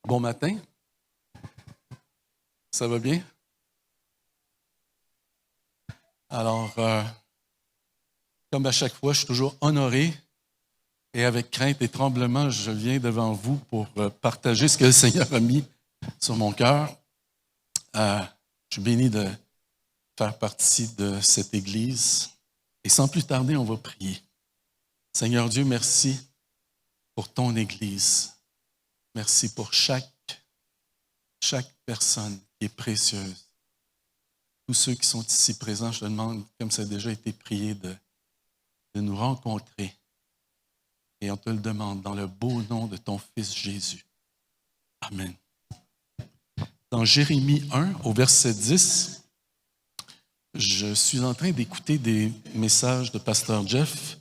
Bon matin. Ça va bien? Alors, comme à chaque fois, je suis toujours honoré et avec crainte et tremblement, je viens devant vous pour partager ce que le Seigneur a mis sur mon cœur. Je suis béni de faire partie de cette Église. Et sans plus tarder, on va prier. Seigneur Dieu, merci pour ton Église. Merci pour chaque personne qui est précieuse. Tous ceux qui sont ici présents, je te demande, comme ça a déjà été prié, de nous rencontrer. Et on te le demande dans le beau nom de ton Fils Jésus. Amen. Dans Jérémie 1, au verset 10, je suis en train d'écouter des messages de Pasteur Jeff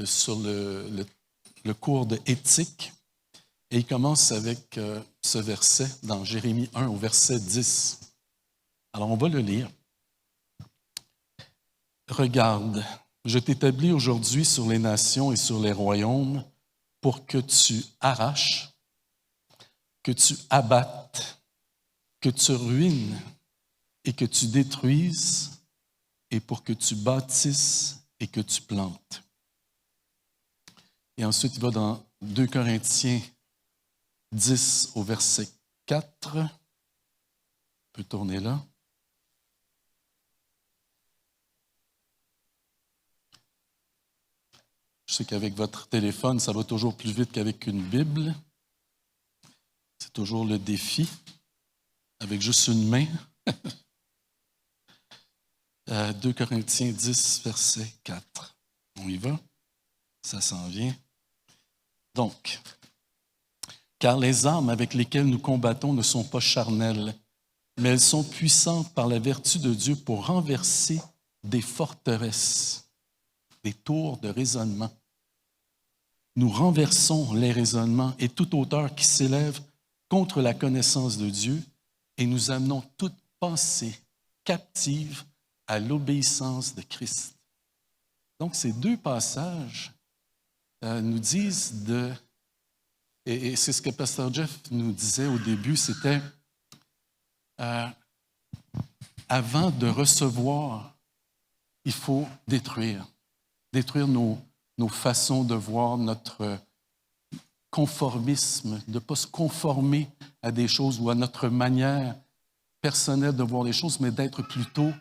sur le cours de éthique. Et il commence avec ce verset dans Jérémie 1 au verset 10. Alors, on va le lire. Regarde, je t'établis aujourd'hui sur les nations et sur les royaumes pour que tu arraches, que tu abattes, que tu ruines et que tu détruises et pour que tu bâtisses et que tu plantes. Et ensuite, il va dans 2 Corinthiens 10 au verset 4. On peut tourner là. Je sais qu'avec votre téléphone, ça va toujours plus vite qu'avec une Bible. C'est toujours le défi, avec juste une main. 2 Corinthiens 10, verset 4. On y va? Ça s'en vient. Donc, car les armes avec lesquelles nous combattons ne sont pas charnelles, mais elles sont puissantes par la vertu de Dieu pour renverser des forteresses, des tours de raisonnement. Nous renversons les raisonnements et toute hauteur qui s'élève contre la connaissance de Dieu et nous amenons toute pensée captive à l'obéissance de Christ. Donc, ces deux passages nous disent et c'est ce que Pasteur Jeff nous disait au début, c'était avant de recevoir, il faut détruire nos façons de voir, notre conformisme, de ne pas se conformer à des choses ou à notre manière personnelle de voir les choses, mais d'être plutôt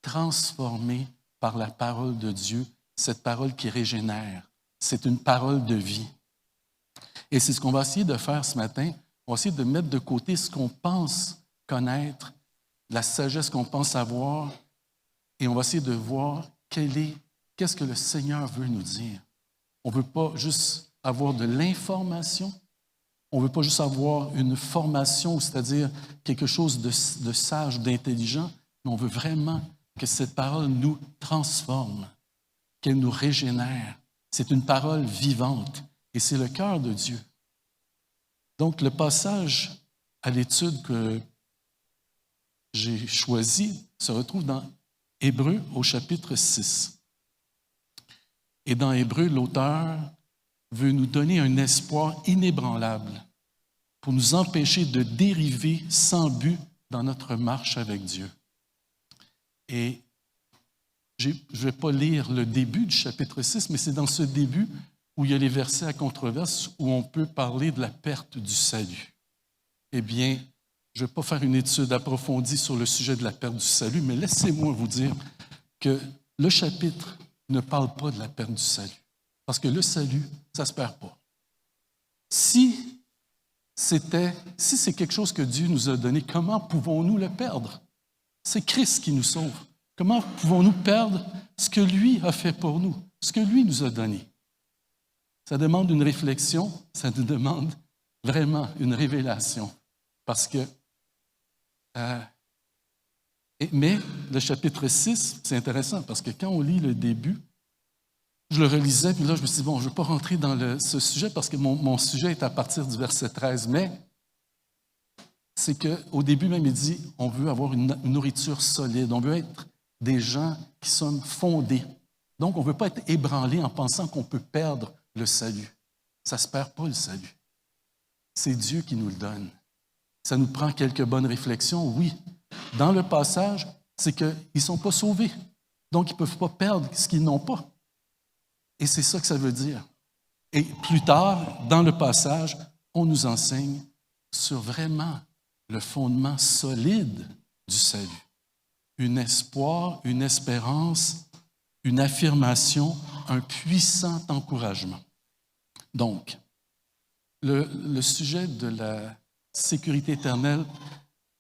transformé par la parole de Dieu, cette parole qui régénère. C'est une parole de vie. Et c'est ce qu'on va essayer de faire ce matin. On va essayer de mettre de côté ce qu'on pense connaître, la sagesse qu'on pense avoir, et on va essayer de voir qu'est-ce que le Seigneur veut nous dire. On ne veut pas juste avoir de l'information, on ne veut pas juste avoir une formation, c'est-à-dire quelque chose de sage, d'intelligent, mais on veut vraiment que cette parole nous transforme, qu'elle nous régénère. C'est une parole vivante et c'est le cœur de Dieu. Donc, le passage à l'étude que j'ai choisi se retrouve dans Hébreux au chapitre 6. Et dans Hébreux, l'auteur veut nous donner un espoir inébranlable pour nous empêcher de dériver sans but dans notre marche avec Dieu. Et je ne vais pas lire le début du chapitre 6, mais c'est dans ce début où il y a les versets à controverse où on peut parler de la perte du salut. Eh bien, je ne vais pas faire une étude approfondie sur le sujet de la perte du salut, mais laissez-moi vous dire que le chapitre ne parle pas de la perte du salut. Parce que le salut, ça ne se perd pas. Si c'est quelque chose que Dieu nous a donné, comment pouvons-nous le perdre? C'est Christ qui nous sauve. Comment pouvons-nous perdre ce que lui a fait pour nous, ce que lui nous a donné? Ça demande une réflexion, ça nous demande vraiment une révélation. Parce que, mais le chapitre 6, c'est intéressant parce que quand on lit le début, je le relisais, puis là, je me suis dit, bon, je ne vais pas rentrer dans ce sujet parce que mon sujet est à partir du verset 13, mais c'est qu'au début même, il dit, on veut avoir une nourriture solide, on veut être des gens qui sont fondés. Donc, on ne veut pas être ébranlés en pensant qu'on peut perdre le salut. Ça ne se perd pas, le salut. c'est Dieu qui nous le donne. Ça nous prend quelques bonnes réflexions, oui. Dans le passage, c'est qu'ils ne sont pas sauvés. Donc, ils ne peuvent pas perdre ce qu'ils n'ont pas. Et c'est ça que ça veut dire. Et plus tard, dans le passage, on nous enseigne sur vraiment le fondement solide du salut. Un espoir, une espérance, une affirmation, un puissant encouragement. Donc, le sujet de la sécurité éternelle,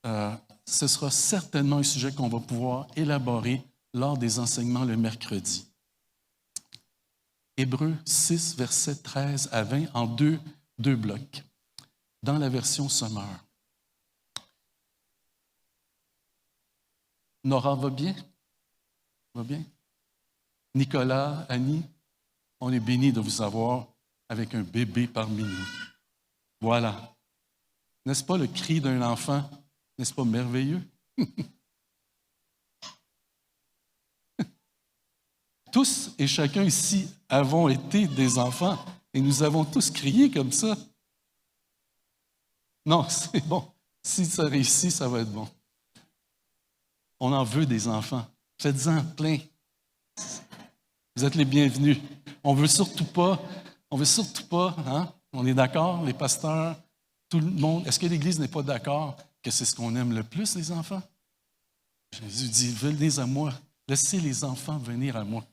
ce sera certainement un sujet qu'on va pouvoir élaborer lors des enseignements le mercredi. Hébreux 6, versets 13 à 20, en deux blocs, dans la version Sommaire. Nora va bien? Va bien? Nicolas, Annie, on est bénis de vous avoir avec un bébé parmi nous. Voilà. N'est-ce pas le cri d'un enfant? N'est-ce pas merveilleux? Tous et chacun ici avons été des enfants et nous avons tous crié comme ça. Non, c'est bon. Si ça réussit, ça va être bon. On en veut des enfants. Faites-en plein. Vous êtes les bienvenus. On veut surtout pas, hein? On est d'accord, les pasteurs, tout le monde. Est-ce que l'Église n'est pas d'accord que c'est ce qu'on aime le plus, les enfants? Jésus dit, venez à moi. Laissez les enfants venir à moi.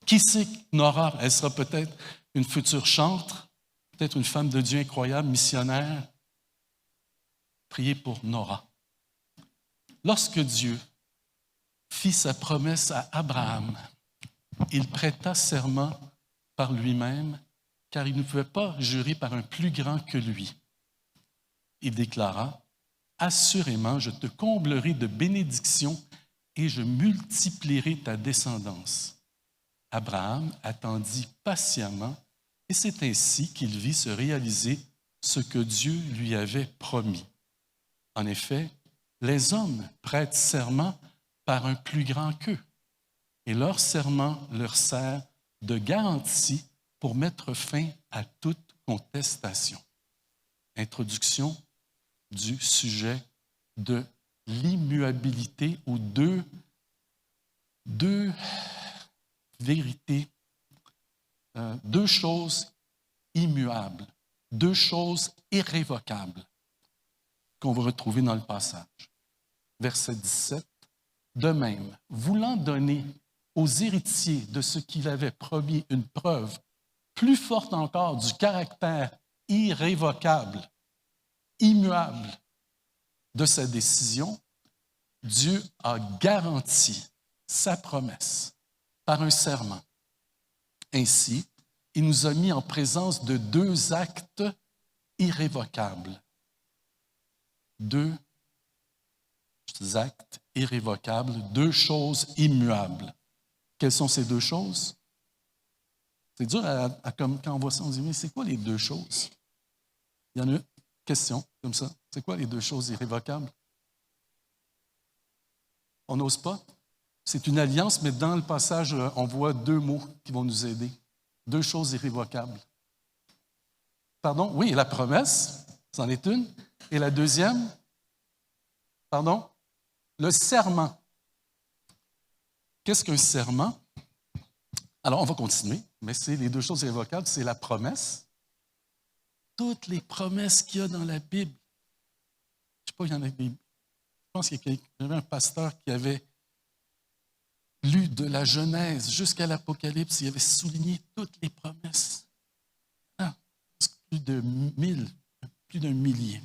Qui sait, Nora, elle sera peut-être une future chantre, peut-être une femme de Dieu incroyable, missionnaire. Priez pour Nora. Lorsque Dieu fit sa promesse à Abraham, il prêta serment par lui-même, car il ne pouvait pas jurer par un plus grand que lui. Il déclara, « Assurément, je te comblerai de bénédictions et je multiplierai ta descendance. » Abraham attendit patiemment, et c'est ainsi qu'il vit se réaliser ce que Dieu lui avait promis. En effet, les hommes prêtent serment par un plus grand qu'eux, et leur serment leur sert de garantie pour mettre fin à toute contestation. Introduction du sujet de l'immuabilité ou deux vérités, deux choses immuables, deux choses irrévocables qu'on va retrouver dans le passage. Verset 17. De même, voulant donner aux héritiers de ce qu'il avait promis une preuve plus forte encore du caractère irrévocable, immuable de sa décision, Dieu a garanti sa promesse par un serment. Ainsi, il nous a mis en présence de deux actes irrévocables. Deux actes irrévocables, deux choses immuables. Quelles sont ces deux choses? C'est dur comme quand on voit ça, on dit, mais c'est quoi les deux choses? Il y en a une question comme ça. C'est quoi les deux choses irrévocables? On n'ose pas. C'est une alliance, mais dans le passage, on voit deux mots qui vont nous aider. Deux choses irrévocables. Pardon? Oui, la promesse, c'en est une. Et la deuxième, pardon? Le serment. Qu'est-ce qu'un serment? Alors, on va continuer, mais c'est les deux choses irrévocables, c'est la promesse. Toutes les promesses qu'il y a dans la Bible. Je ne sais pas, il y en a des. Je pense qu'il y avait un pasteur qui avait lu de la Genèse jusqu'à l'Apocalypse, il avait souligné toutes les promesses. Ah, plus d'un millier.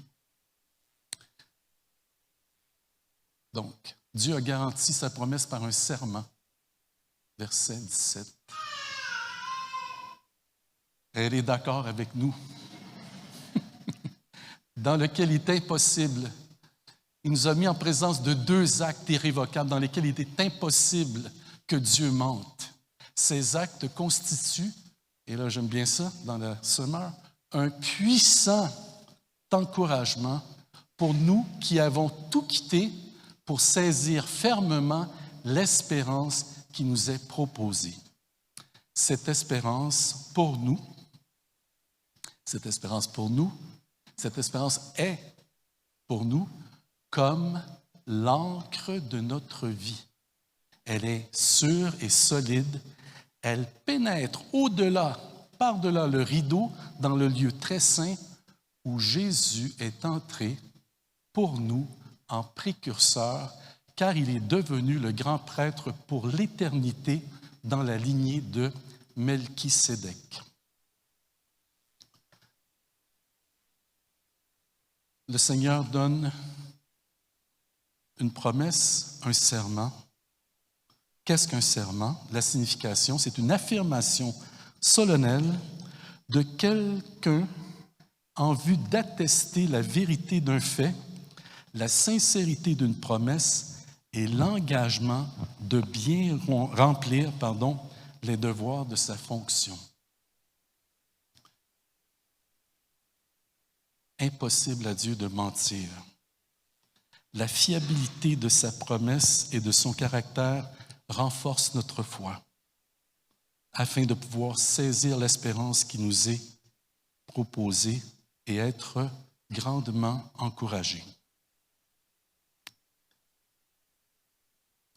Donc, Dieu a garanti sa promesse par un serment. Verset 17. Elle est d'accord avec nous. Dans lequel il est impossible. Il nous a mis en présence de deux actes irrévocables dans lesquels il est impossible que Dieu mente. Ces actes constituent, et là j'aime bien ça dans la Sommaire, un puissant encouragement pour nous qui avons tout quitté pour saisir fermement l'espérance qui nous est proposée. Cette espérance pour nous, Cette espérance est pour nous comme l'encre de notre vie. Elle est sûre et solide. Elle pénètre au-delà, par-delà le rideau, dans le lieu très saint où Jésus est entré pour nous en précurseur, car il est devenu le grand prêtre pour l'éternité dans la lignée de Melchisédek. Le Seigneur donne une promesse, un serment. Qu'est-ce qu'un serment? La signification, c'est une affirmation solennelle de quelqu'un en vue d'attester la vérité d'un fait, la sincérité d'une promesse et l'engagement de bien remplir les devoirs de sa fonction. Impossible à Dieu de mentir. La fiabilité de sa promesse et de son caractère renforce notre foi, afin de pouvoir saisir l'espérance qui nous est proposée et être grandement encouragés.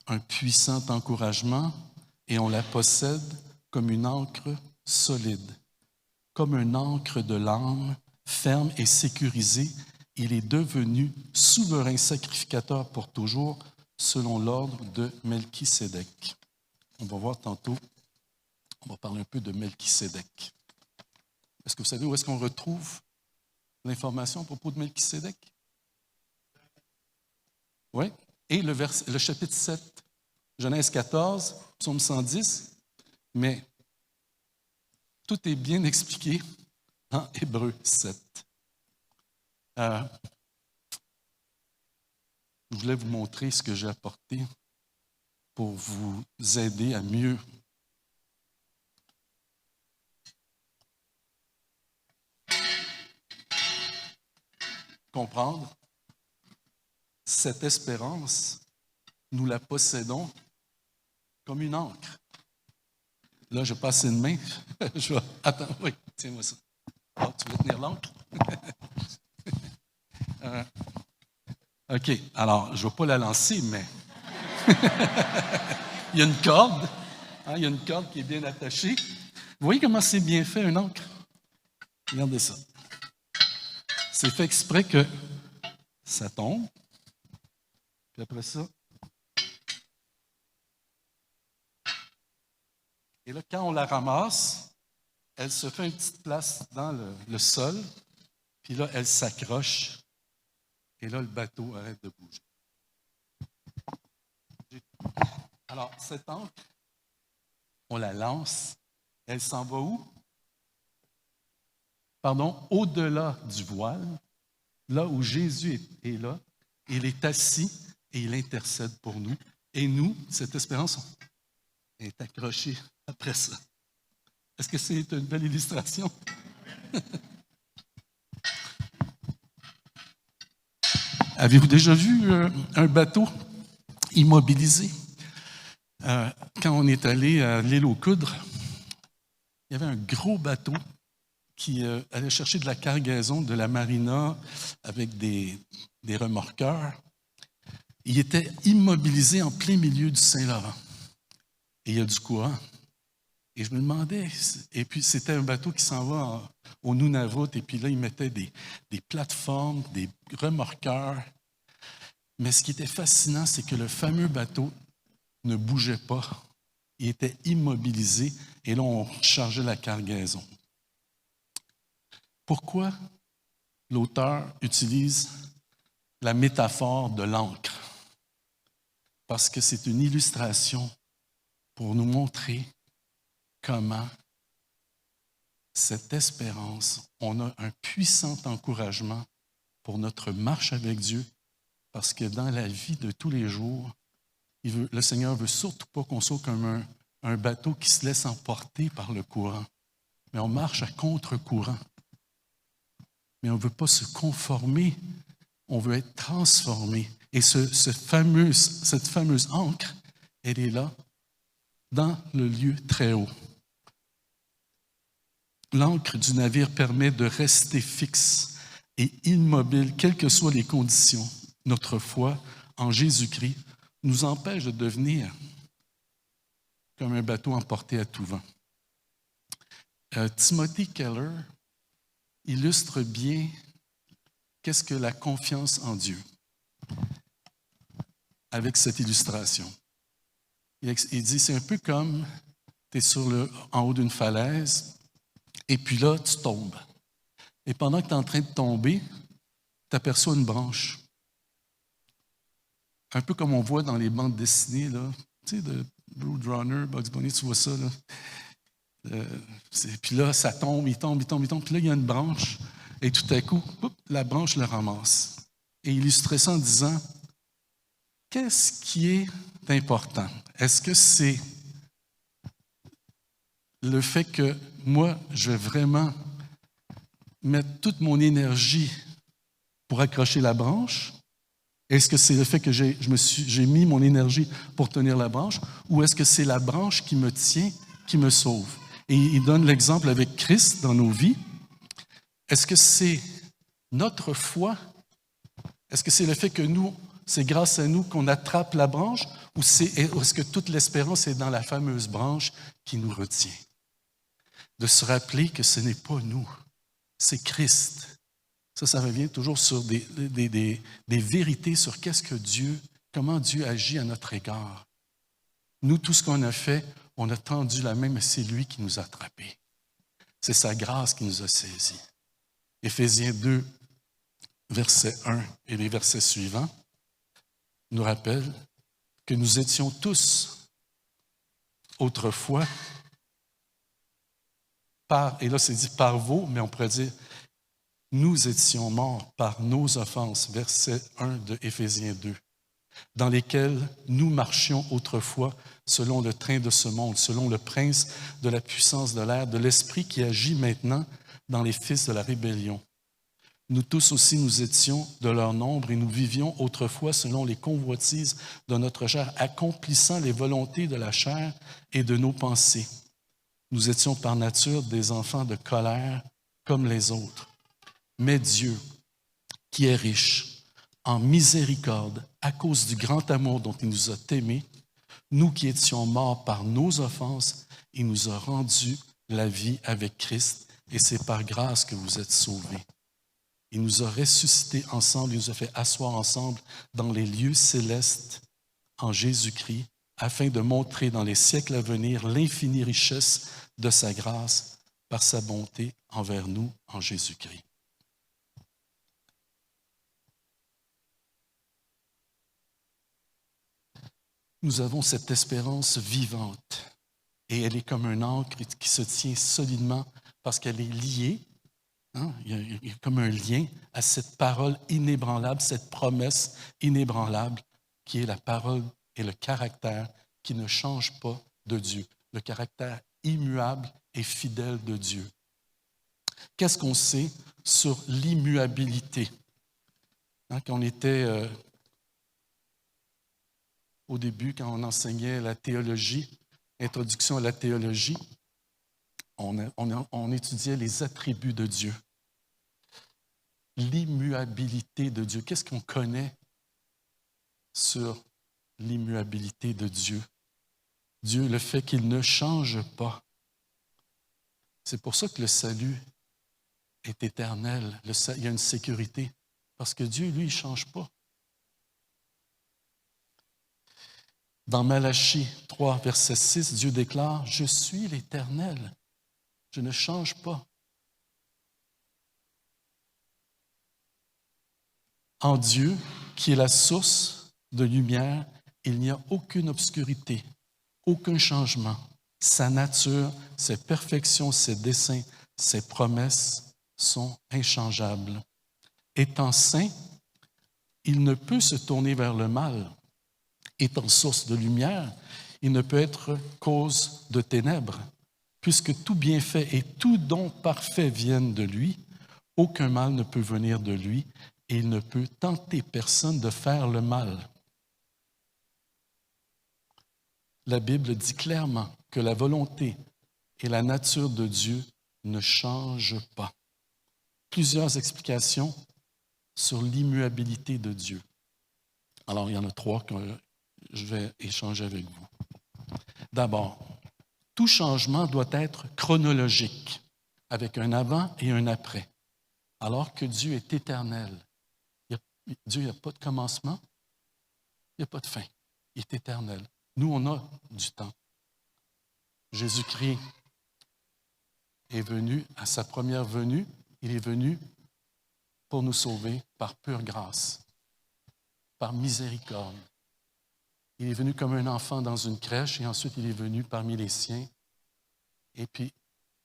Un puissant encouragement et on la possède comme une ancre solide, comme une ancre de l'âme, ferme et sécurisée. Il est devenu souverain sacrificateur pour toujours, selon l'ordre de Melchisédek. On va voir tantôt, on va parler un peu de Melchisédek. Est-ce que vous savez où est-ce qu'on retrouve l'information à propos de Melchisédek? Oui. Et le chapitre 7, Genèse 14, Psaume 110, mais tout est bien expliqué en Hébreux 7. Je voulais vous montrer ce que j'ai apporté pour vous aider à mieux comprendre cette espérance. Nous la possédons comme une encre. Là, je passe une main. Attends, oui, tiens-moi ça. Oh, tu veux tenir l'encre? OK, alors, je ne vais pas la lancer, mais il y a une corde. Il y a une corde qui est bien attachée. Vous voyez comment c'est bien fait, une encre? Regardez ça. C'est fait exprès que ça tombe. Puis après ça. Et là, quand on la ramasse, elle se fait une petite place dans le sol. Puis là, elle s'accroche. Et là, le bateau arrête de bouger. Alors, cette ancre, on la lance. Elle s'en va où? Pardon, au-delà du voile, là où Jésus est là. Il est assis et il intercède pour nous. Et nous, cette espérance est accrochée après ça. Est-ce que c'est une belle illustration? Avez-vous déjà vu un bateau immobilisé? Quand on est allé à l'île aux Coudres, il y avait un gros bateau qui allait chercher de la cargaison de la marina avec des remorqueurs. Il était immobilisé en plein milieu du Saint-Laurent. Et il y a du courant. Et je me demandais, et puis c'était un bateau qui s'en va au Nunavut, et puis là, ils mettaient des plateformes, des remorqueurs. Mais ce qui était fascinant, c'est que le fameux bateau ne bougeait pas. Il était immobilisé, et là, on chargeait la cargaison. Pourquoi l'auteur utilise la métaphore de l'encre? Parce que c'est une illustration pour nous montrer comment cette espérance, on a un puissant encouragement pour notre marche avec Dieu, parce que dans la vie de tous les jours, le Seigneur ne veut surtout pas qu'on soit comme un bateau qui se laisse emporter par le courant, mais on marche à contre-courant. Mais on ne veut pas se conformer, on veut être transformé. Et cette fameuse ancre, elle est là, dans le lieu très haut. L'ancre du navire permet de rester fixe et immobile, quelles que soient les conditions. Notre foi en Jésus-Christ nous empêche de devenir comme un bateau emporté à tout vent. Timothy Keller illustre bien qu'est-ce que la confiance en Dieu avec cette illustration. Il dit, c'est un peu comme tu es en haut d'une falaise et puis là, tu tombes. Et pendant que tu es en train de tomber, tu aperçois une branche. Un peu comme on voit dans les bandes dessinées, là, tu sais, de Blade Runner, Bugs Bunny, tu vois ça, là. Puis là, ça tombe, il tombe. Puis là, il y a une branche, et tout à coup, la branche le ramasse. Et il illustrait ça en disant, qu'est-ce qui est important? Est-ce que c'est le fait que moi, je vais vraiment mettre toute mon énergie pour accrocher la branche? Est-ce que c'est le fait que j'ai mis mon énergie pour tenir la branche? Ou est-ce que c'est la branche qui me tient, qui me sauve? Et il donne l'exemple avec Christ dans nos vies. Est-ce que c'est notre foi? Est-ce que c'est le fait que nous, c'est grâce à nous qu'on attrape la branche? Ou est-ce que toute l'espérance est dans la fameuse branche qui nous retient? De se rappeler que ce n'est pas nous, c'est Christ. Ça revient toujours sur des vérités sur comment Dieu agit à notre égard. Nous, tout ce qu'on a fait, on a tendu la main, mais c'est lui qui nous a attrapés. C'est sa grâce qui nous a saisis. Éphésiens 2, verset 1 et les versets suivants nous rappellent que nous étions tous autrefois et là c'est dit par vous, mais on pourrait dire nous étions morts par nos offenses, verset 1 de Éphésiens 2, dans lesquels nous marchions autrefois selon le train de ce monde, selon le prince de la puissance de l'air, de l'esprit qui agit maintenant dans les fils de la rébellion. Nous tous aussi, nous étions de leur nombre et nous vivions autrefois selon les convoitises de notre chair, accomplissant les volontés de la chair et de nos pensées. Nous étions par nature des enfants de colère comme les autres. Mais Dieu, qui est riche en miséricorde à cause du grand amour dont il nous a aimés, nous qui étions morts par nos offenses, il nous a rendu la vie avec Christ et c'est par grâce que vous êtes sauvés. Il nous a ressuscités ensemble, il nous a fait asseoir ensemble dans les lieux célestes en Jésus-Christ, afin de montrer dans les siècles à venir l'infinie richesse de sa grâce par sa bonté envers nous en Jésus-Christ. Nous avons cette espérance vivante et elle est comme un ancre qui se tient solidement parce qu'elle est liée. Il y a comme un lien à cette parole inébranlable, cette promesse inébranlable qui est la parole et le caractère qui ne change pas de Dieu, le caractère immuable et fidèle de Dieu. Qu'est-ce qu'on sait sur l'immuabilité? Quand on était au début, quand on enseignait la théologie, introduction à la théologie, on étudiait les attributs de Dieu. L'immuabilité de Dieu. Qu'est-ce qu'on connaît sur l'immuabilité de Dieu? Dieu, le fait qu'il ne change pas. C'est pour ça que le salut est éternel. Il y a une sécurité. Parce que Dieu, lui, il ne change pas. Dans Malachie 3, verset 6, Dieu déclare « Je suis l'Éternel, je ne change pas. » En Dieu, qui est la source de lumière, il n'y a aucune obscurité, aucun changement. Sa nature, ses perfections, ses desseins, ses promesses sont inchangeables. Étant saint, il ne peut se tourner vers le mal. Étant source de lumière, il ne peut être cause de ténèbres. Puisque tout bienfait et tout don parfait viennent de lui, aucun mal ne peut venir de lui et il ne peut tenter personne de faire le mal. La Bible dit clairement que la volonté et la nature de Dieu ne changent pas. Plusieurs explications sur l'immuabilité de Dieu. Alors, il y en a 3 que je vais échanger avec vous. D'abord, tout changement doit être chronologique, avec un avant et un après, alors que Dieu est éternel. Dieu n'a pas de commencement, il n'y a pas de fin. Il est éternel. Nous, on a du temps. Jésus-Christ est venu à sa première venue, il est venu pour nous sauver par pure grâce, par miséricorde. Il est venu comme un enfant dans une crèche et ensuite il est venu parmi les siens. Et puis,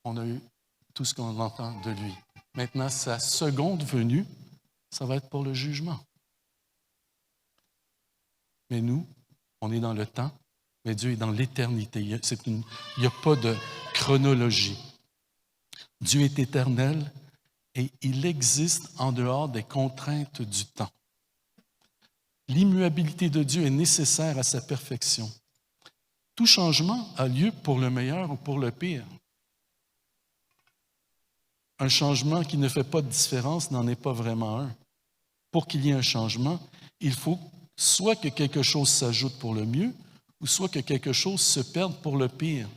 on a eu tout ce qu'on entend de lui. Maintenant, sa seconde venue, ça va être pour le jugement. Mais nous, on est dans le temps, mais Dieu est dans l'éternité. Il n'y a pas de chronologie. Dieu est éternel et il existe en dehors des contraintes du temps. L'immuabilité de Dieu est nécessaire à sa perfection. Tout changement a lieu pour le meilleur ou pour le pire. Un changement qui ne fait pas de différence n'en est pas vraiment un. Pour qu'il y ait un changement, il faut soit que quelque chose s'ajoute pour le mieux, ou soit que quelque chose se perde pour le pire.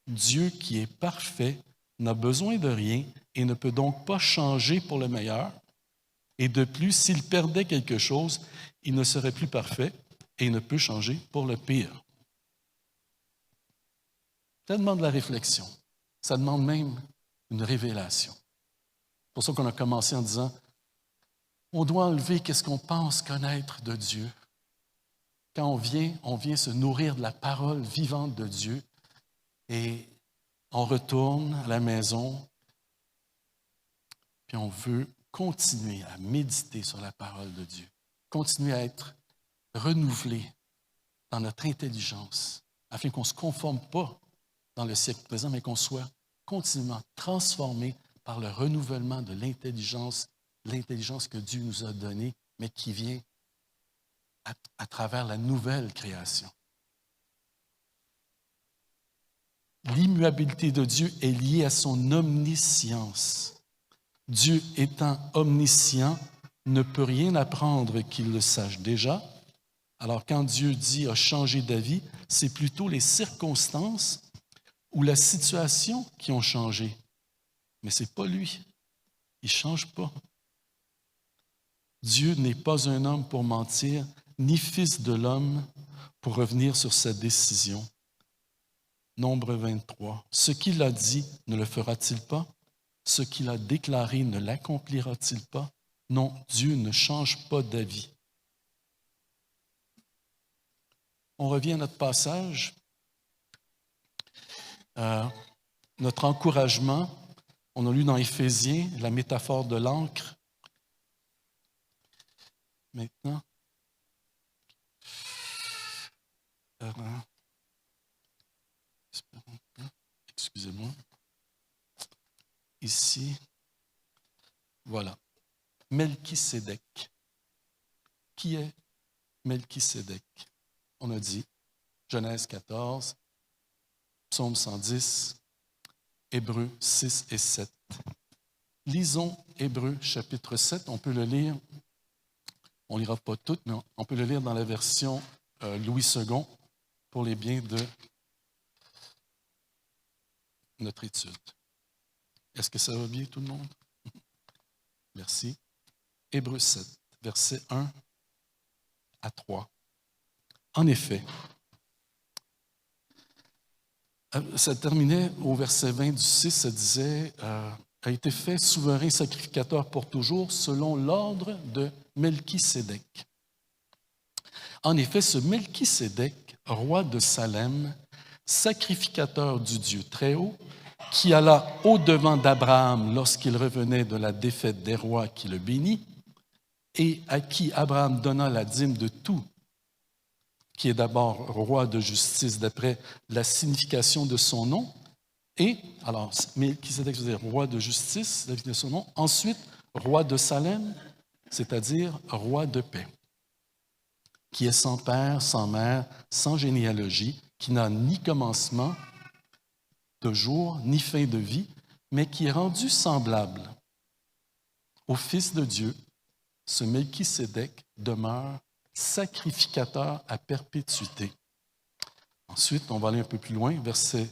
Dieu qui est parfait n'a besoin de rien et ne peut donc pas changer pour le meilleur. Et de plus, s'il perdait quelque chose, il ne serait plus parfait et ne peut changer pour le pire. Ça demande de la réflexion. Ça demande même une révélation. C'est pour ça qu'on a commencé en disant, on doit enlever qu'est-ce qu'on pense connaître de Dieu. Quand on vient se nourrir de la parole vivante de Dieu et on retourne à la maison, puis on veut continuer à méditer sur la parole de Dieu, continuer à être renouvelé dans notre intelligence, afin qu'on ne se conforme pas dans le siècle présent, mais qu'on soit continuellement transformé par le renouvellement de l'intelligence que Dieu nous a donnée, mais qui vient à travers la nouvelle création. L'immuabilité de Dieu est liée à son omniscience. Dieu étant omniscient, ne peut rien apprendre qu'il le sache déjà. Alors quand Dieu dit « a changé d'avis », c'est plutôt les circonstances ou la situation qui ont changé. Mais ce n'est pas lui. Il ne change pas. Dieu n'est pas un homme pour mentir, ni fils de l'homme pour revenir sur sa décision. Nombre 23. Ce qu'il a dit, ne le fera-t-il pas? Ce qu'il a déclaré, ne l'accomplira-t-il pas? Non, Dieu ne change pas d'avis. On revient à notre passage. Notre encouragement, on a lu dans Éphésiens la métaphore de l'encre. Maintenant, excusez-moi. Ici, voilà. Melchisédek. Qui est Melchisédek? On a dit Genèse 14, Psaume 110, Hébreux 6 et 7. Lisons Hébreux chapitre 7. On peut le lire, on ne lira pas tout, mais on peut le lire dans la version Louis II pour les biens de notre étude. Est-ce que ça va bien tout le monde? Merci. Hébreux 7, versets 1 à 3. En effet, ça terminait au verset 20 du 6, ça disait a été fait souverain sacrificateur pour toujours selon l'ordre de Melchisédek. En effet, ce Melchisédek, roi de Salem, sacrificateur du Dieu Très-Haut, qui alla au-devant d'Abraham lorsqu'il revenait de la défaite des rois qui le bénit, et à qui Abraham donna la dîme de tout, qui est d'abord roi de justice d'après la signification de son nom, et, alors, Melchisédek veut dire roi de justice, la signification de son nom, ensuite, roi de Salem, c'est-à-dire roi de paix, qui est sans père, sans mère, sans généalogie, qui n'a ni commencement de jour, ni fin de vie, mais qui est rendu semblable au Fils de Dieu ce Melchisédek demeure sacrificateur à perpétuité. Ensuite, on va aller un peu plus loin, verset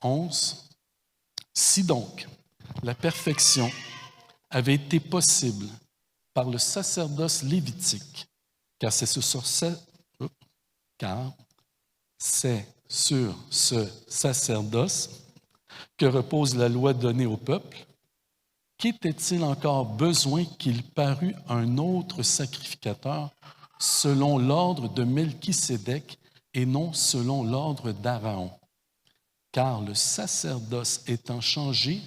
11. Si donc la perfection avait été possible par le sacerdoce lévitique, car c'est sur ce sacerdoce que repose la loi donnée au peuple, qu'était-il encore besoin qu'il parût un autre sacrificateur selon l'ordre de Melchisédek et non selon l'ordre d'Aaron? Car le sacerdoce étant changé,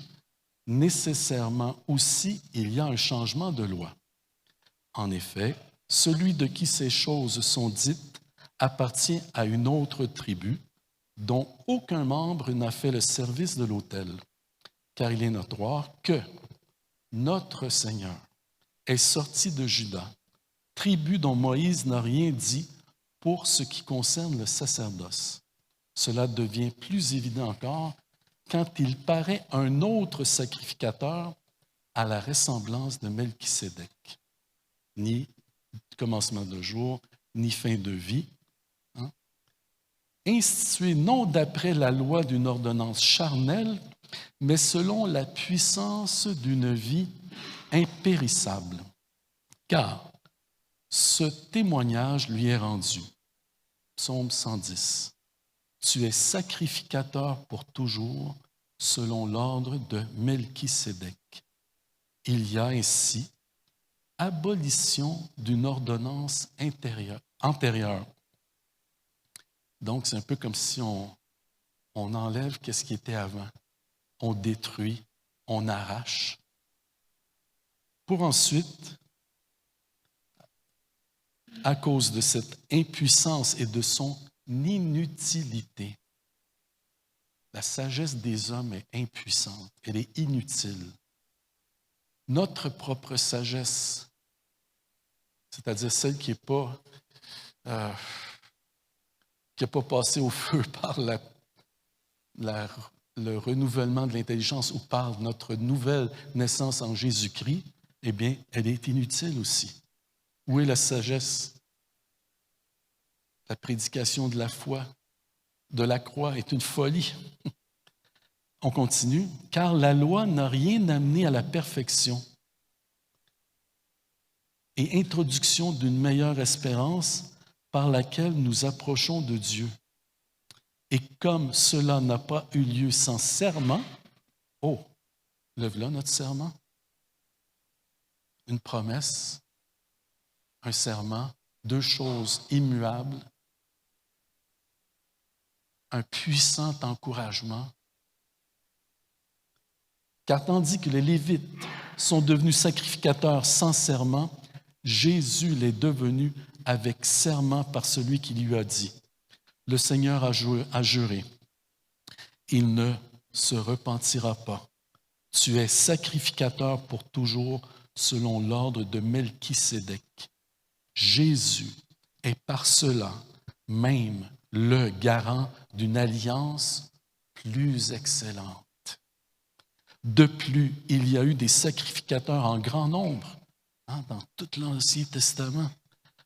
nécessairement aussi il y a un changement de loi. En effet, celui de qui ces choses sont dites appartient à une autre tribu, dont aucun membre n'a fait le service de l'autel, car il est notoire que notre Seigneur est sorti de Juda, tribu dont Moïse n'a rien dit pour ce qui concerne le sacerdoce. Cela devient plus évident encore quand il paraît un autre sacrificateur à la ressemblance de Melchisédek. Ni commencement de jour, ni fin de vie. Institué non d'après la loi d'une ordonnance charnelle, mais selon la puissance d'une vie impérissable. Car ce témoignage lui est rendu. Psaume 110. Tu es sacrificateur pour toujours, selon l'ordre de Melchisédek. Il y a ainsi abolition d'une ordonnance antérieure. Donc, c'est un peu comme si on enlève ce qui était avant. On détruit, on arrache, pour ensuite, à cause de cette impuissance et de son inutilité, la sagesse des hommes est impuissante, elle est inutile. Notre propre sagesse, c'est-à-dire celle qui n'a pas passé au feu par le renouvellement de l'intelligence ou par notre nouvelle naissance en Jésus-Christ, eh bien, elle est inutile aussi. Où est la sagesse? La prédication de la foi, de la croix, est une folie. On continue. Car la loi n'a rien amené à la perfection et introduction d'une meilleure espérance par laquelle nous approchons de Dieu. Et comme cela n'a pas eu lieu sans serment, le voilà notre serment. Une promesse, un serment, deux choses immuables, un puissant encouragement. Car tandis que les Lévites sont devenus sacrificateurs sans serment, Jésus l'est devenu avec serment par celui qui lui a dit, « Le Seigneur a juré, il ne se repentira pas. Tu es sacrificateur pour toujours selon l'ordre de Melchisédek. » Jésus est par cela même le garant d'une alliance plus excellente. De plus, il y a eu des sacrificateurs en grand nombre dans tout l'Ancien Testament,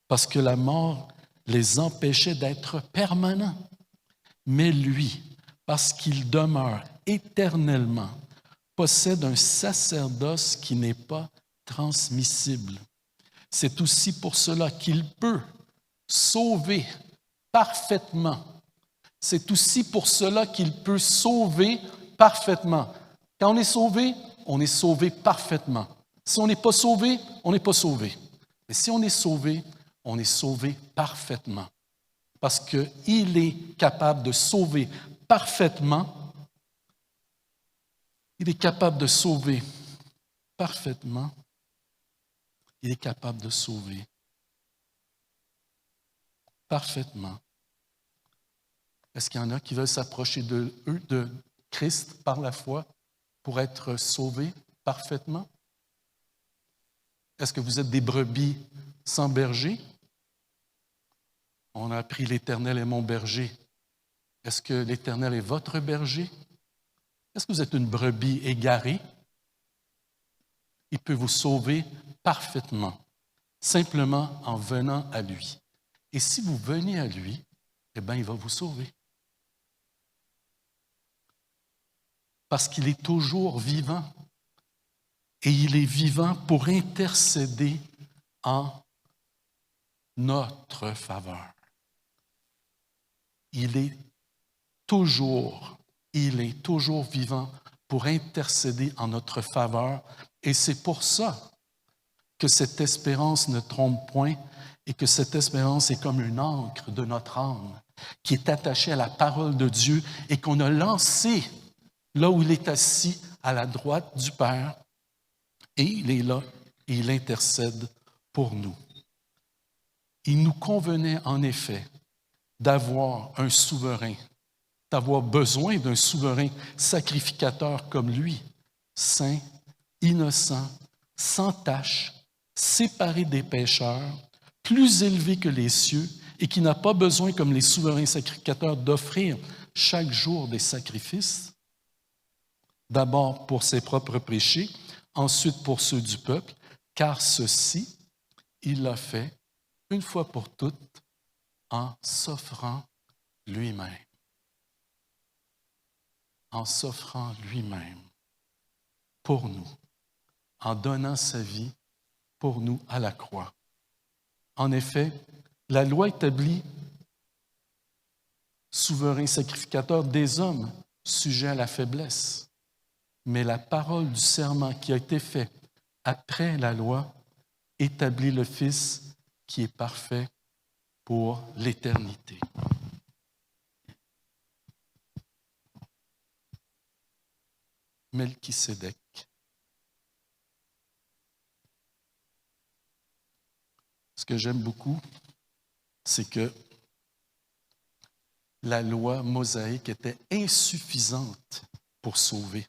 parce que la mort les empêchait d'être permanents. Mais lui, parce qu'il demeure éternellement, possède un sacerdoce qui n'est pas transmissible. C'est aussi pour cela qu'il peut sauver parfaitement. C'est aussi pour cela qu'il peut sauver parfaitement. Quand on est sauvé parfaitement. Si on n'est pas sauvé, on n'est pas sauvé. Mais si on est sauvé parfaitement. Parce qu'il est capable de sauver parfaitement. Il est capable de sauver parfaitement. Il est capable de sauver parfaitement. Est-ce qu'il y en a qui veulent s'approcher de Christ par la foi pour être sauvés parfaitement? Est-ce que vous êtes des brebis sans berger? On a appris l'Éternel est mon berger. Est-ce que l'Éternel est votre berger? Est-ce que vous êtes une brebis égarée? Il peut vous sauver parfaitement, simplement en venant à lui. Et si vous venez à lui, eh bien, il va vous sauver. Parce qu'il est toujours vivant. Et il est vivant pour intercéder en notre faveur. Il est toujours vivant pour intercéder en notre faveur. Et c'est pour ça que cette espérance ne trompe point et que cette espérance est comme une ancre de notre âme qui est attachée à la parole de Dieu et qu'on a lancée là où il est assis à la droite du Père. Et il est là et il intercède pour nous. Il nous convenait en effet d'avoir un souverain, d'avoir besoin d'un souverain sacrificateur comme lui, saint, innocent, sans tache, séparé des pécheurs, plus élevé que les cieux et qui n'a pas besoin, comme les souverains sacrificateurs, d'offrir chaque jour des sacrifices, d'abord pour ses propres péchés, ensuite pour ceux du peuple, car ceci, il l'a fait une fois pour toutes en s'offrant lui-même. En s'offrant lui-même pour nous, en donnant sa vie pour nous à la croix. En effet, la loi établit souverain sacrificateur des hommes sujets à la faiblesse. Mais la parole du serment qui a été fait après la loi établit le Fils qui est parfait pour l'éternité. Melchisédek. Ce que j'aime beaucoup, c'est que la loi mosaïque était insuffisante pour sauver.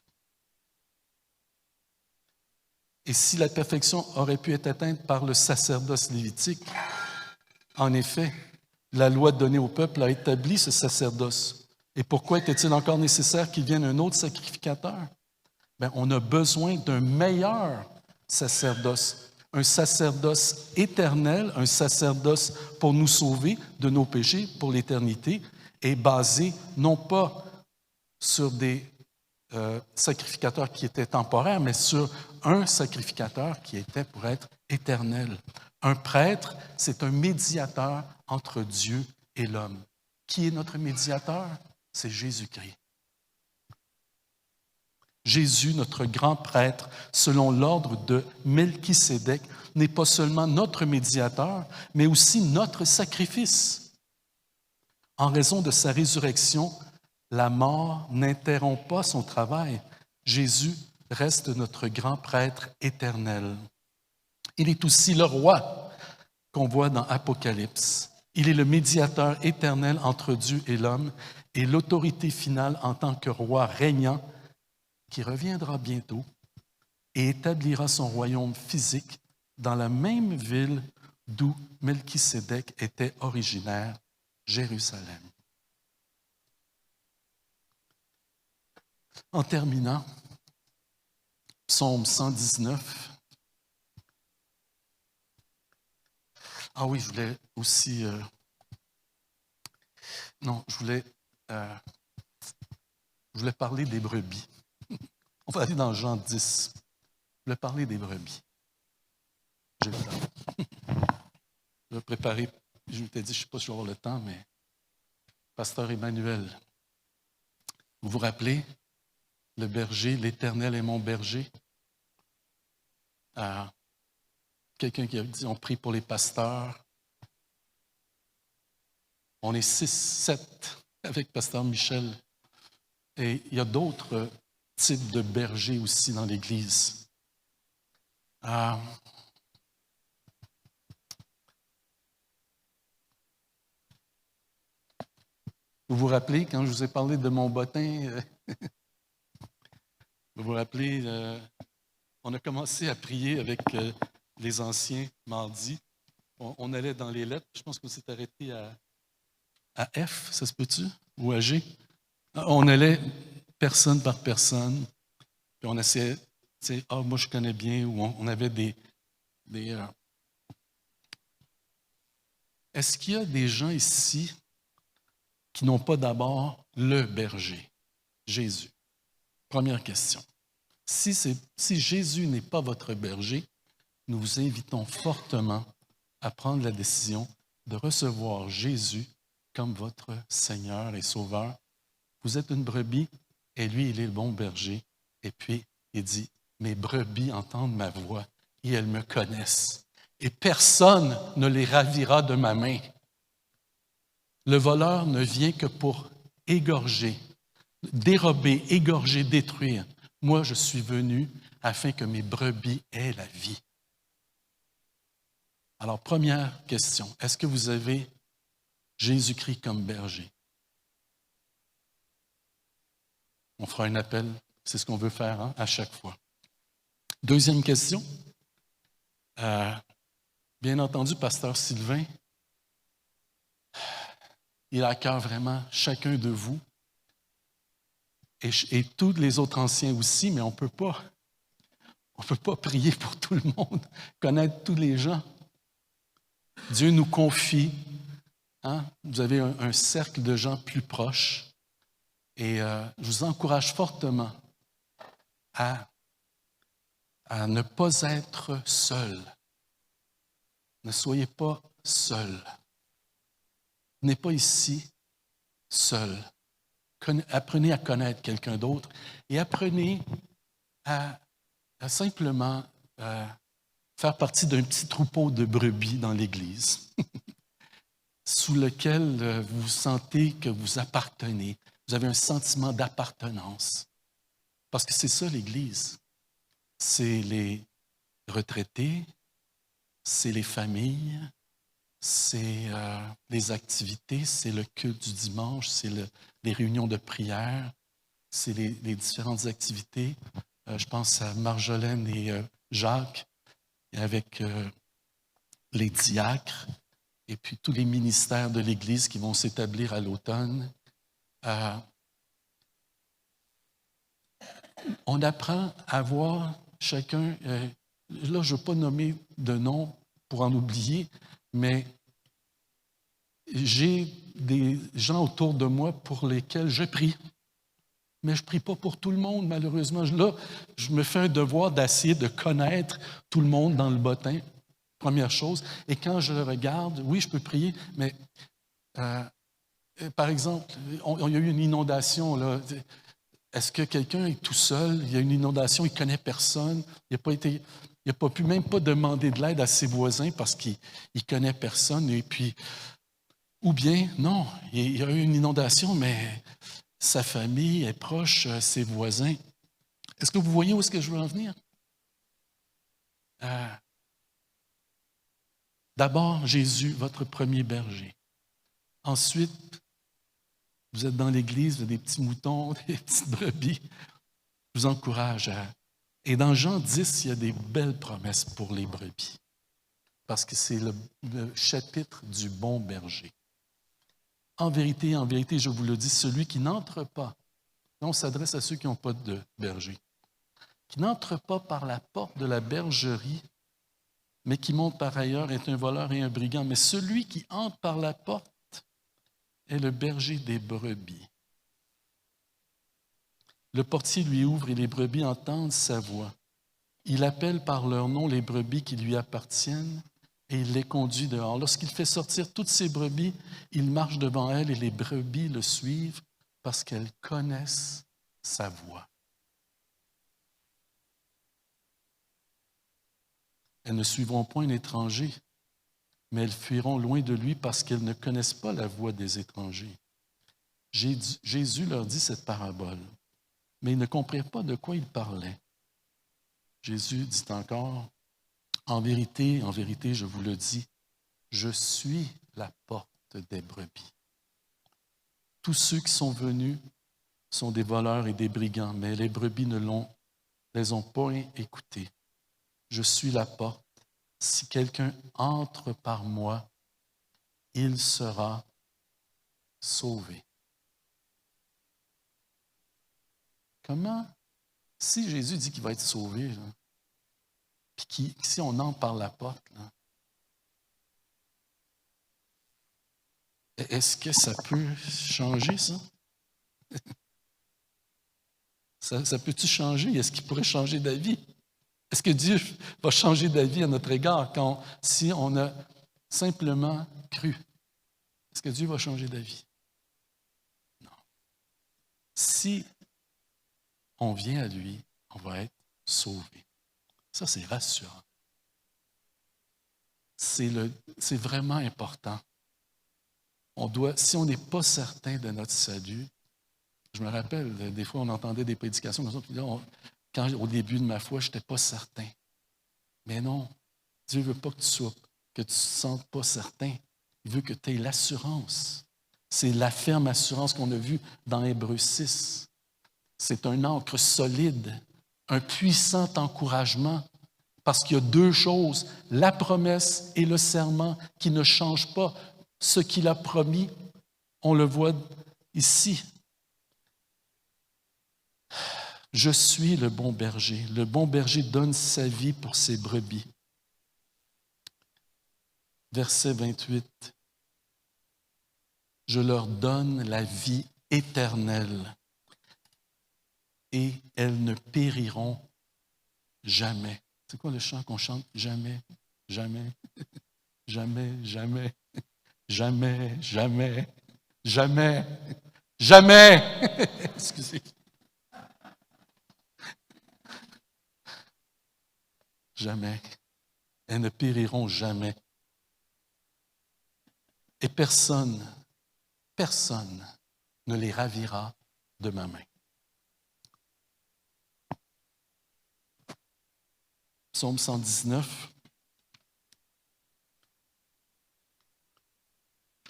Et si la perfection aurait pu être atteinte par le sacerdoce lévitique, en effet, la loi donnée au peuple a établi ce sacerdoce. Et pourquoi était-il encore nécessaire qu'il vienne un autre sacrificateur? Bien, on a besoin d'un meilleur sacerdoce, un sacerdoce éternel, un sacerdoce pour nous sauver de nos péchés pour l'éternité, et basé non pas sur des sacrificateurs qui étaient temporaires, mais sur un sacrificateur qui était pour être éternel. Un prêtre, c'est un médiateur entre Dieu et l'homme. Qui est notre médiateur? C'est Jésus-Christ. Jésus, notre grand prêtre, selon l'ordre de Melchisédek, n'est pas seulement notre médiateur, mais aussi notre sacrifice. En raison de sa résurrection, la mort n'interrompt pas son travail. Jésus reste notre grand prêtre éternel. Il est aussi le roi qu'on voit dans Apocalypse. Il est le médiateur éternel entre Dieu et l'homme et l'autorité finale en tant que roi régnant qui reviendra bientôt et établira son royaume physique dans la même ville d'où Melchisédek était originaire, Jérusalem. En terminant, Psaume 119. Ah oui, je voulais aussi... je voulais parler des brebis. On va aller dans Jean 10. Je voulais parler des brebis. J'ai le temps. Je vais préparer. Je m'étais dit, je ne sais pas si je vais avoir le temps, mais Pasteur Emmanuel, vous vous rappelez, le berger, l'Éternel est mon berger. Quelqu'un qui a dit, on prie pour les pasteurs. On est 6, 7 avec Pasteur Michel. Et il y a d'autres types de bergers aussi dans l'Église. Vous vous rappelez, quand je vous ai parlé de mon bottin, vous vous rappelez, on a commencé à prier avec les anciens mardi. On allait dans les lettres. Je pense qu'on s'est arrêté à F, ça se peut-tu? Ou à G? On allait personne par personne. Puis on essayait, moi je connais bien, ou on avait des Est-ce qu'il y a des gens ici qui n'ont pas d'abord le berger, Jésus? Première question. Si Jésus n'est pas votre berger, nous vous invitons fortement à prendre la décision de recevoir Jésus comme votre Seigneur et Sauveur. Vous êtes une brebis et lui, il est le bon berger. Et puis, il dit, mes brebis entendent ma voix et elles me connaissent. Et personne ne les ravira de ma main. Le voleur ne vient que pour égorger, dérober, égorger, détruire. Moi, je suis venu afin que mes brebis aient la vie. Alors, première question, est-ce que vous avez Jésus-Christ comme berger? On fera un appel, c'est ce qu'on veut faire à chaque fois. Deuxième question. Bien entendu, pasteur Sylvain, il a à cœur vraiment chacun de vous et tous les autres anciens aussi, mais on ne peut pas prier pour tout le monde, connaître tous les gens. Dieu nous confie, vous avez un cercle de gens plus proches et je vous encourage fortement à ne pas être seul. Ne soyez pas seul. Venez pas ici seul. Apprenez à connaître quelqu'un d'autre et apprenez à simplement faire partie d'un petit troupeau de brebis dans l'Église sous lequel vous sentez que vous appartenez. Vous avez un sentiment d'appartenance. Parce que c'est ça l'Église. C'est les retraités, c'est les familles, c'est les activités, c'est le culte du dimanche, c'est les réunions de prière, c'est les différentes activités. Je pense à Marjolaine et Jacques, avec les diacres, et puis tous les ministères de l'Église qui vont s'établir à l'automne. On apprend à voir chacun, là je ne veux pas nommer de nom pour en oublier, mais j'ai des gens autour de moi pour lesquels je prie. Mais je ne prie pas pour tout le monde, malheureusement. Là, je me fais un devoir d'essayer de connaître tout le monde dans le bottin, première chose. Et quand je le regarde, oui, je peux prier, mais par exemple, il y a eu une inondation, là. Est-ce que quelqu'un est tout seul? Il y a une inondation, il ne connaît personne. Il n'a pas pu même pas demander de l'aide à ses voisins parce qu'il ne connaît personne. Et puis, ou bien, non, il y a eu une inondation, mais sa famille est proche, ses voisins. Est-ce que vous voyez où est-ce que je veux en venir? D'abord, Jésus, votre premier berger. Ensuite, vous êtes dans l'Église, vous avez des petits moutons, des petites brebis. Je vous encourage à... Et dans Jean 10, il y a des belles promesses pour les brebis. Parce que c'est le chapitre du bon berger. En vérité, je vous le dis, celui qui n'entre pas, là on s'adresse à ceux qui n'ont pas de berger, qui n'entre pas par la porte de la bergerie, mais qui monte par ailleurs, est un voleur et un brigand. Mais celui qui entre par la porte est le berger des brebis. Le portier lui ouvre et les brebis entendent sa voix. Il appelle par leur nom les brebis qui lui appartiennent et il les conduit dehors. Lorsqu'il fait sortir toutes ses brebis, il marche devant elles et les brebis le suivent parce qu'elles connaissent sa voix. Elles ne suivront point un étranger, mais elles fuiront loin de lui parce qu'elles ne connaissent pas la voix des étrangers. Jésus leur dit cette parabole, mais ils ne comprirent pas de quoi il parlait. Jésus dit encore, en vérité, je vous le dis, je suis la porte des brebis. Tous ceux qui sont venus sont des voleurs et des brigands, mais les brebis ne les ont pas écoutés. Je suis la porte. Si quelqu'un entre par moi, il sera sauvé. Comment? Si Jésus dit qu'il va être sauvé, là, puis si on entre par la porte, là, est-ce que ça peut changer, ça? Ça peut-tu changer? Est-ce qu'il pourrait changer d'avis? Est-ce que Dieu va changer d'avis à notre égard si on a simplement cru? Est-ce que Dieu va changer d'avis? Non. Si on vient à lui, on va être sauvé. Ça, c'est rassurant. C'est vraiment important. Si on n'est pas certain de notre salut, je me rappelle, des fois, on entendait des prédications comme ça, au début de ma foi, je n'étais pas certain. Mais non, Dieu ne veut pas que tu ne te sentes pas certain. Il veut que tu aies l'assurance. C'est la ferme assurance qu'on a vue dans Hébreux 6. C'est un ancre solide, un puissant encouragement, parce qu'il y a deux choses, la promesse et le serment, qui ne changent pas. Ce qu'il a promis, on le voit ici. Je suis le bon berger. Le bon berger donne sa vie pour ses brebis. Verset 28. Je leur donne la vie éternelle et elles ne périront jamais. C'est quoi le chant qu'on chante? Jamais, jamais, jamais, jamais, jamais, jamais, jamais, jamais. Excusez. Jamais. Elles ne périront jamais. Et personne ne les ravira de ma main. Psaume 119.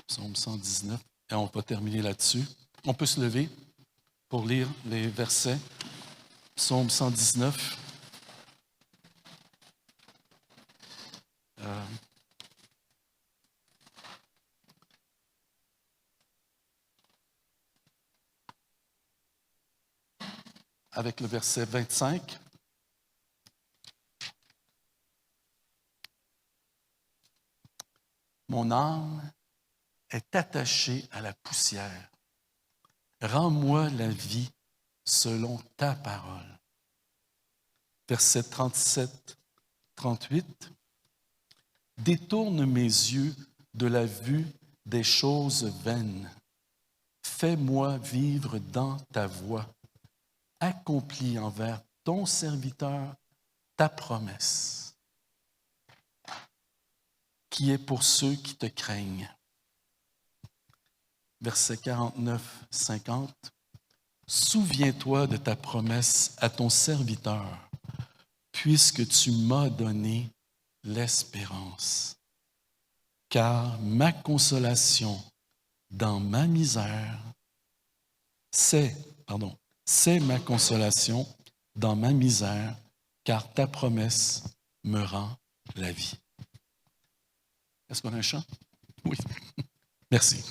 Psaume 119. Et on va terminer là-dessus. On peut se lever pour lire les versets. Psaume 119. Avec le verset 25. Mon âme est attachée à la poussière. Rends-moi la vie selon ta parole. Verset 37, 38. Détourne mes yeux de la vue des choses vaines. Fais-moi vivre dans ta voie. Accomplis envers ton serviteur ta promesse, qui est pour ceux qui te craignent. Verset 49, 50. Souviens-toi de ta promesse à ton serviteur, puisque tu m'as donné l'espérance. Car ma consolation dans ma misère, c'est ma consolation dans ma misère, car ta promesse me rend la vie. Est-ce qu'on a un chant? Oui. Merci.